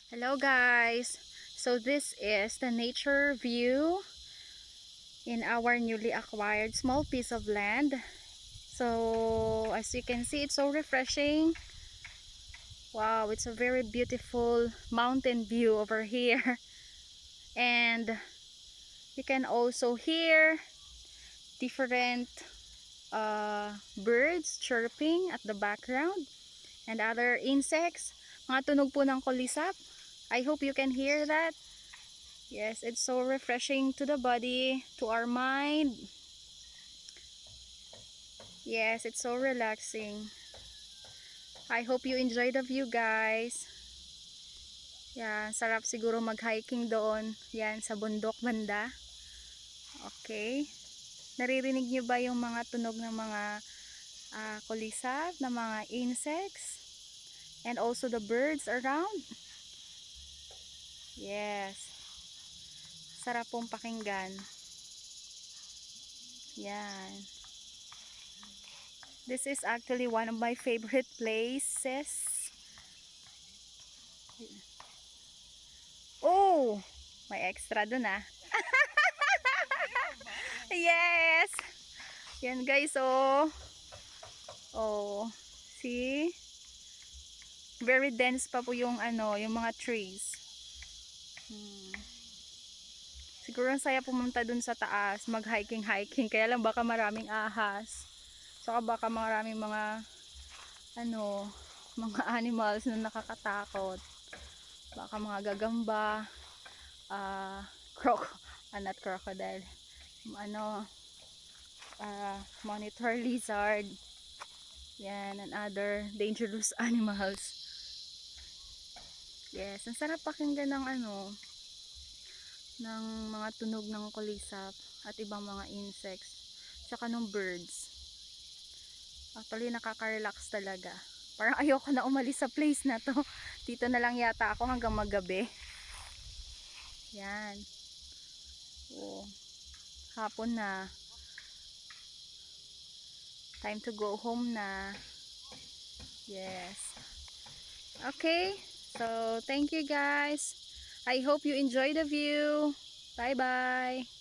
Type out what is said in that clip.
Hello guys! So this is the nature view in our newly acquired small piece of land. So as you can see, it's so refreshing. Wow, it's a very beautiful mountain view over here. And you can also hear different birds chirping at the background and other insects. Mga tunog po ng kulisap. I hope you can hear that. Yes, it's so refreshing to the body, to our mind. Yes, it's so relaxing. I hope you enjoy the view, guys. Yan, sarap siguro mag-hiking doon. Yan, sa bundok banda. Okay. Naririnig nyo ba yung mga tunog ng mga kulisap, ng mga insects? And also the birds around? Yes. Sarap pong pakinggan. Yan. This is actually one of my favorite places. Oh! May extra dun ah. Yes! Yan guys, oh. Oh. See? Very dense pa po yung yung mga trees. Siguro ang saya pumunta dun sa taas, mag-hiking. Kaya lang baka maraming ahas. Saka baka maraming mga mga animals na nakakatakot. Baka mga gagamba, not crocodile. Monitor lizard. Yan, and other dangerous animals. Yes, ang sarap pakinggan ng ng mga tunog ng kulisap at ibang mga insects tsaka ng birds. Actually nakaka-relax talaga. Parang ayoko na umalis sa place na to. Dito na lang yata ako hanggang maggabi. Yan. Oh. Hapon na. Time to go home na. Yes. Okay. So thank you guys. I hope you enjoy the view. Bye bye.